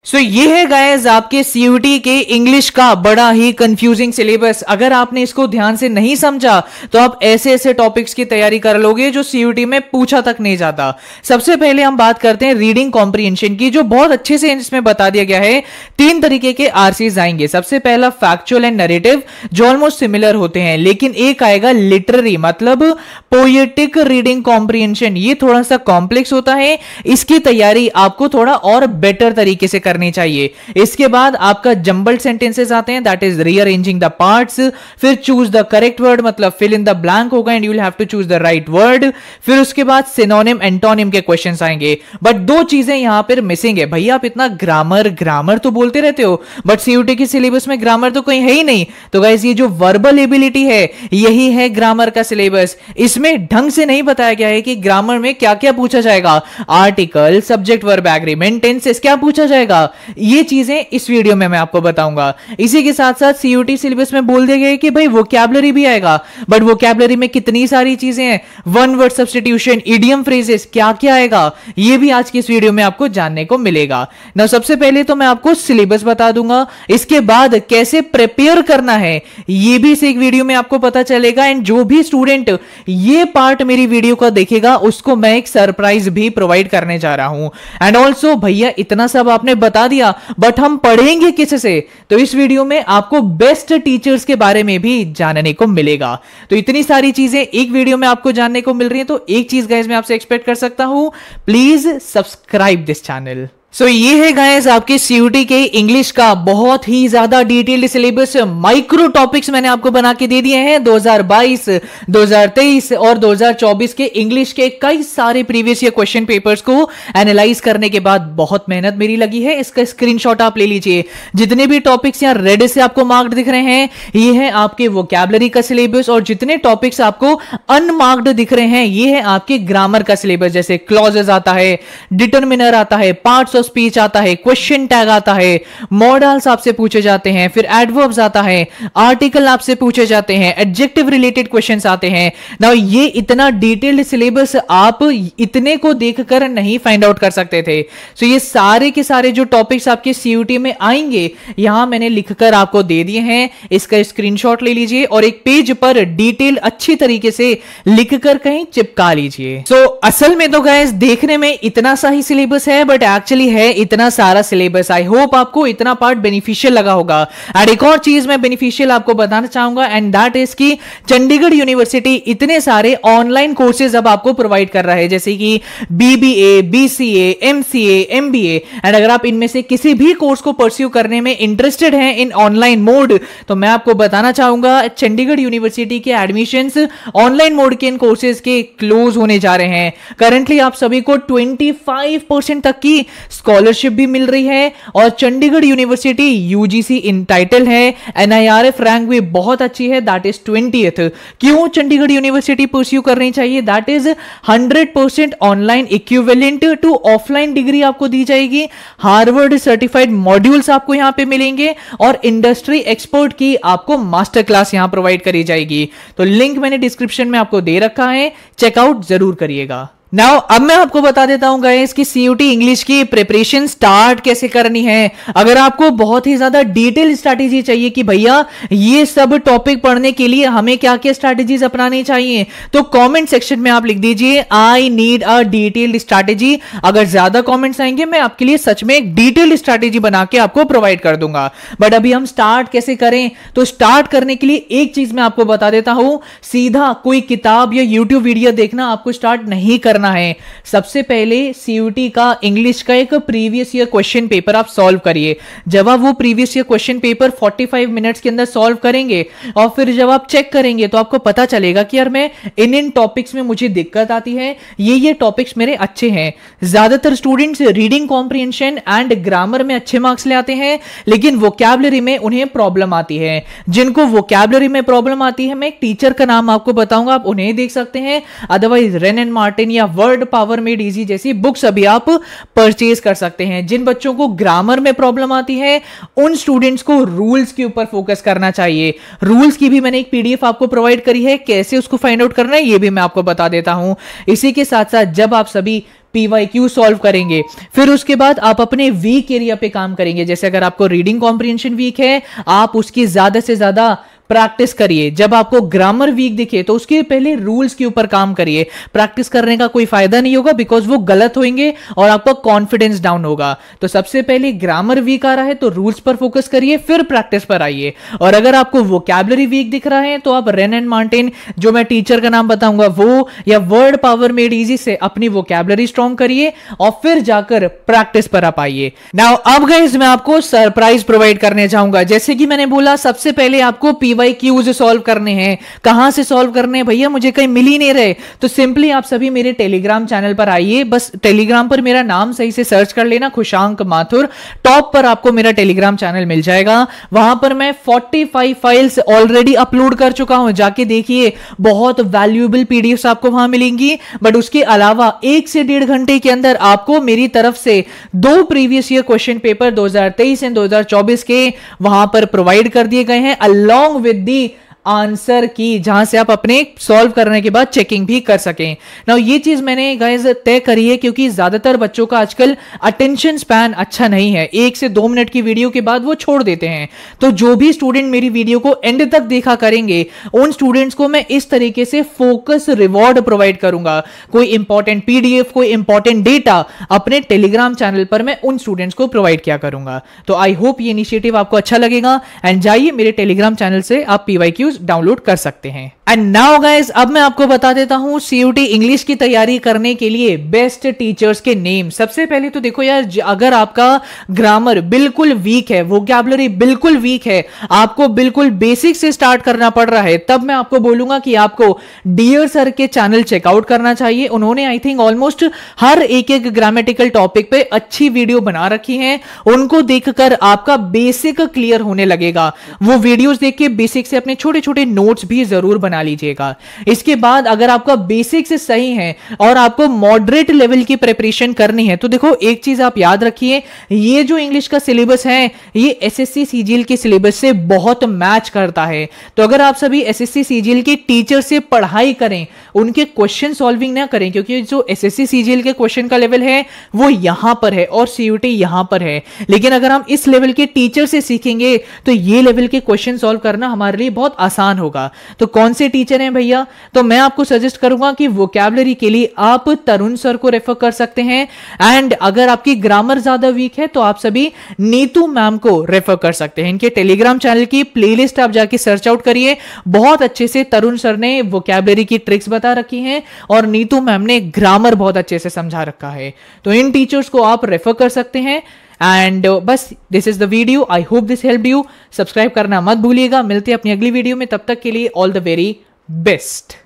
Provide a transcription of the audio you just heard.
सो ये है गाइस आपके सीयूटी के इंग्लिश का बड़ा ही कंफ्यूजिंग सिलेबस। अगर आपने इसको ध्यान से नहीं समझा तो आप ऐसे ऐसे टॉपिक्स की तैयारी कर लोगे जो सीयूटी में पूछा तक नहीं जाता। सबसे पहले हम बात करते हैं रीडिंग कॉम्प्रिहेंशन की, जो बहुत अच्छे से इसमें बता दिया गया है। 3 तरीके के आरसीज आएंगे। सबसे पहला फैक्चुअल एंड नरेटिव, जो ऑलमोस्ट सिमिलर होते हैं, लेकिन एक आएगा लिटरेरी मतलब पोएटिक रीडिंग कॉम्प्रिहेंशन। ये थोड़ा सा कॉम्प्लेक्स होता है, इसकी तैयारी आपको थोड़ा और बेटर तरीके से करनी चाहिए। इसके बाद आपका जंबल्ड सेंटेंसेस आते हैं, that is rearranging the parts. फिर चूज द करेक्ट वर्ड मतलब फिल इन द ब्लैंक होगा and you will have to choose the right word. फिर उसके बाद सिनोनिम एंटोनिम के क्वेश्चंस आएंगे। बट 2 चीजें यहां पर मिसिंग है। भैया आप इतना ग्रामर ग्रामर तो बोलते रहते हो, बट सीयूटी के सिलेबस में ग्रामर तो कहीं है ही नहीं। तो गाइस ये जो वर्बल एबिलिटी है यही है ग्रामर का सिलेबस। इसमें ढंग से नहीं बताया गया है कि ग्रामर में क्या क्या पूछा जाएगा। Article, subject, verb, agreement, tenses क्या पूछा जाएगा, ये चीजें इस वीडियो में मैं आपको बताऊंगा। इसी के साथ साथ सीयूटी सिलेबस में बोल दिया गया है कि भाई वोकैबुलरी भी आएगा, बट वोकैबुलरी में कितनी सारी चीजें हैं, one word substitution, idiom phrases, क्या क्या आएगा, ये भी आज की इस वीडियो में आपको जानने को मिलेगा ना। सबसे पहले तो मैं आपको सिलेबस बता दूंगा, इसके बाद कैसे प्रिपेयर करना है ये भी इस एक वीडियो में आपको पता चलेगा। एंड जो भी स्टूडेंट ये पार्ट मेरी वीडियो का देखेगा उसको मैं एक सरप्राइज भी प्रोवाइड करने जा रहा हूं। एंड ऑल्सो भैया इतना सब आपने बता दिया, बट हम पढ़ेंगे किससे? तो इस वीडियो में आपको बेस्ट टीचर्स के बारे में भी जानने को मिलेगा। तो इतनी सारी चीजें एक वीडियो में आपको जानने को मिल रही है, तो एक चीज गाइस मैं आपसे एक्सपेक्ट कर सकता हूं, प्लीज सब्सक्राइब दिस चैनल। सो ये है गाइस आपके सीयूटी के इंग्लिश का बहुत ही ज्यादा डिटेल्ड सिलेबस। माइक्रो टॉपिक्स मैंने आपको बना के दे दिए हैं। 2022, 2023 और 2024 के इंग्लिश के कई सारे प्रीवियस ईयर क्वेश्चन पेपर्स को एनालाइज करने के बाद बहुत मेहनत मेरी लगी है। इसका स्क्रीनशॉट आप ले लीजिए। जितने भी टॉपिक्स यहाँ रेड से आपको मार्क्ड दिख रहे हैं ये है आपके वोकैबुलरी का सिलेबस, और जितने टॉपिक्स आपको अनमार्क्ड दिख रहे हैं ये है आपके ग्रामर का सिलेबस। जैसे क्लॉजेस आता है, डिटरमिनर आता है, पार्ट्स ऑफ स्पीच आता है, क्वेश्चन टैग आता है, मॉडल्स आपसे पूछे जाते हैं, फिर एडवर्ब्स आता है, आर्टिकल आपसे पूछे जाते हैं, एडजेक्टिव रिलेटेड क्वेश्चंस आते हैं। नाउ ये इतना डिटेल्ड सिलेबस आप इतने को देखकर नहीं फाइंड आउट कर सकते थे। सो ये सारे के सारे जो टॉपिक्स आपके सीयूटी में आएंगे यहां मैंने लिखकर आपको दे दिए हैं। इसका स्क्रीनशॉट ले लीजिए और एक पेज पर डिटेल अच्छी तरीके से लिखकर कहीं चिपका लीजिए। सो असल में तो गाइस देखने में इतना सा ही सिलेबस है, बट एक्चुअली है इतना सारा सिलेबस। आई होप आपको इतना पार्ट बेनिफिशियल लगा होगा। और एक और चीज मैं बेनिफिशियल आपको बताना चाहूंगा, एंड दैट इज कि चंडीगढ़ यूनिवर्सिटी इतने सारे ऑनलाइन कोर्सेज अब आपको प्रोवाइड कर रहा है, जैसे कि BBA, BCA, MCA, MBA. And अगर आप इनमें से किसी भी कोर्स को परस्यू करने में इंटरेस्टेड हैं इन ऑनलाइन मोड, तो मैं आपको बताना चाहूंगा चंडीगढ़ यूनिवर्सिटी के एडमिशंस ऑनलाइन मोड के इन कोर्सेज के क्लोज होने जा रहे हैं। करंटली आप सभी को 25% तक की स्कॉलरशिप भी मिल रही है, और चंडीगढ़ यूनिवर्सिटी यूजीसी इन टाइटल है, एनआईआरएफ रैंक भी बहुत अच्छी है, दैट इज 20th। क्यों चंडीगढ़ यूनिवर्सिटी परस्यू करनी चाहिए? That is 100% online equivalent to offline degree आपको दी जाएगी। हार्वर्ड सर्टिफाइड मॉड्यूल्स आपको यहां पे मिलेंगे, और इंडस्ट्री एक्सपर्ट की आपको मास्टर क्लास यहां प्रोवाइड करी जाएगी। तो लिंक मैंने डिस्क्रिप्शन में आपको दे रखा है, चेकआउट जरूर करिएगा। नाउ अब मैं आपको बता देता हूं गाइस कि सीयूटी इंग्लिश की प्रिपरेशन स्टार्ट कैसे करनी है। अगर आपको बहुत ही ज्यादा डिटेल स्ट्रैटेजी चाहिए कि भैया ये सब टॉपिक पढ़ने के लिए हमें क्या क्या स्ट्रैटेजीज अपनानी चाहिए, तो कमेंट सेक्शन में आप लिख दीजिए I need a detailed strategy. अगर ज्यादा कमेंट्स आएंगे मैं आपके लिए सच में एक डिटेल्ड स्ट्रैटेजी बना के आपको प्रोवाइड कर दूंगा। बट अभी हम स्टार्ट कैसे करें, तो स्टार्ट करने के लिए एक चीज मैं आपको बता देता हूं, सीधा कोई किताब या यूट्यूब वीडियो देखना आपको स्टार्ट नहीं करना है। सबसे पहले सीयूटी का इंग्लिश का एक प्रीवियस ईयर क्वेश्चन पेपर आप सॉल्व करिए। जब आप वो previous year question paper 45 minutes के अंदर सॉल्व करेंगे और फिर जब आप चेक करेंगे तो आपको पता चलेगा कि यार मैं इन टॉपिक्स में मुझे दिक्कत आती है, ये टॉपिक्स मेरे अच्छे हैं। ज्यादातर students reading comprehension and grammar में अच्छे मार्क्स ले आते हैं, लेकिन वोकैबुलरी में उन्हें प्रॉब्लम आती है। जिनको वोकैबुलरी में प्रॉब्लम आती है मैं एक टीचर का नाम आपको बताऊंगा, आप उन्हें देख सकते हैं। अदरवाइज रेन एंड मार्टिन या वर्ड पावर मेड इजी जैसी बुक्स अभी आप परचेज कर सकते हैं। जिन बच्चों को ग्रामर में प्रॉब्लम आती है उन स्टूडेंट्स को रूल्स के ऊपर फोकस करना चाहिए। रूल्स की भी मैंने एक पीडीएफ आपको प्रोवाइड करी है, कैसे उसको फाइंड आउट करना है ये भी मैं आपको बता देता हूं। इसी के साथ साथ जब आप सभी PYQ सॉल्व करेंगे। फिर उसके बाद आप अपने वीक एरिया पे काम करेंगे। जैसे अगर आपको रीडिंग कॉम्प्रिहेंशन वीक है, आप उसकी ज्यादा से ज्यादा प्रैक्टिस करिए। जब आपको ग्रामर वीक दिखे तो उसके पहले रूल्स के ऊपर काम करिए। प्रैक्टिस करने का कोई फायदा नहीं होगा, बिकॉज वो गलत होंगे और आपका कॉन्फिडेंस डाउन होगा। तो सबसे पहले ग्रामर वीक आ रहा है तो रूल्स पर फोकस करिए, फिर प्रैक्टिस पर आइए। और अगर आपको वोकैबुलरी वीक दिख रहा है तो आप रेन एंड मार्टिन, जो मैं टीचर का नाम बताऊंगा वो, या वर्ड पावर मेड इजी से अपनी वोकैबुलरी स्ट्रॉन्ग करिए और फिर जाकर प्रैक्टिस पर आप आइए। नाउ अब गाइस मैं आपको सरप्राइज प्रोवाइड करने चाहूंगा। जैसे कि मैंने बोला, सबसे पहले आपको PYQs सॉल्व करने हैं। कहां से सॉल्व करने हैं भैया, मुझे कहीं मिल ही नहीं रहे। तो सिंपली आप सभी मेरे टेलीग्राम चैनल पर आइए। बस टेलीग्राम पर मेरा नाम सही से सर्च कर लेना, खुशांक माथुर। टॉप पर आपको मेरा टेलीग्राम चैनल मिल जाएगा। वहां पर मैं 45 फाइल्स ऑलरेडी अपलोड कर चुका हूं, जाके देखिए। बहुत वैल्यूएबल पीडीएफ्स आपको वहां मिलेंगी। बट उसके अलावा 1 से 1.5 घंटे के अंदर आपको मेरी तरफ से 2 previous year question paper 2023 and 2024 के वहां पर प्रोवाइड कर दिए गए हैं, अलॉन्ग विद दी आंसर की, जहां से आप अपने सॉल्व करने के बाद चेकिंग भी कर सकें। नाउ ये चीज मैंने गाइस तय करी है क्योंकि ज्यादातर बच्चों का आजकल अटेंशन स्पैन अच्छा नहीं है। 1 से 2 मिनट की वीडियो के बाद वो छोड़ देते हैं। तो जो भी स्टूडेंट मेरी वीडियो को एंड तक देखा करेंगे, उन स्टूडेंट्स को मैं इस तरीके से फोकस रिवॉर्ड प्रोवाइड करूंगा। कोई इंपॉर्टेंट पीडीएफ, कोई इंपॉर्टेंट डेटा अपने टेलीग्राम चैनल पर मैं उन स्टूडेंट्स को प्रोवाइड किया करूंगा। तो आई होप ये इनिशिएटिव आपको अच्छा लगेगा। एंड जाइए मेरे टेलीग्राम चैनल से आप PYQs डाउनलोड कर सकते हैं। एंड नाउ गाइस, अब मैं आपको बता देता हूं CUT इंग्लिश की तैयारी करने के लिए बेस्ट टीचर्स के नेम। सबसे पहले तो देखो यार, अगर आपका ग्रामर बिल्कुल वीक है, वोकैबुलरी बिल्कुल वीक है, आपको बिल्कुल बेसिक से स्टार्ट करना पड़ रहा है, तब मैं आपको बोलूंगा कि आपको डियर सर के चैनल चेकआउट करना चाहिए। उन्होंने आई थिंक ऑलमोस्ट हर एक ग्रामेटिकल टॉपिक पे अच्छी वीडियो बना रखी है। उनको देखकर आपका बेसिक क्लियर होने लगेगा। वो वीडियोस देख के बेसिक से अपने छोटे छोटे नोट्स भी जरूर बना लीजिएगा। इसके बाद अगर आपका बेसिक से सही है और आपको मॉडरेट लेवल की प्रिपरेशन करनी है, तो देखो एक चीज आप याद रखिए, ये जो इंग्लिश का सिलेबस है ये SSC CGL के सिलेबस से बहुत मैच करता है। तो अगर आप सभी SSC CGL के टीचर से पढ़ाई करें, उनके क्वेश्चन सॉल्विंग ना करें, क्योंकि जो SSC CGL के क्वेश्चन का लेवल है वो यहां पर है और CUT यहां पर है। लेकिन अगर हम इस लेवल के टीचर से सीखेंगे तो ये लेवल के क्वेश्चन सॉल्व करना हमारे लिए बहुत आसान होगा। तो कौन से टीचर हैं भैया? तो मैं आपको सजेस्ट करूंगा कि वोकैबुलरी के लिए आप तरुण सर को रेफर कर सकते हैं। एंड अगर आपकी ग्रामर ज्यादा वीक है तो आप सभी नीतू मैम को रेफर कर सकते हैं। इनके टेलीग्राम चैनल की प्लेलिस्ट आप जाके सर्च आउट करिए। बहुत अच्छे से तरुण सर ने वोकैबुलरी की ट्रिक्स बता रखी हैं और नीतू मैम ने ग्रामर बहुत अच्छे से समझा रखा है। तो इन टीचर्स को आप रेफर कर सकते हैं। एंड बस this is the video. I hope this help you. Subscribe करना मत भूलिएगा। मिलते हैं अपनी अगली वीडियो में, तब तक के लिए ऑल द वेरी बेस्ट।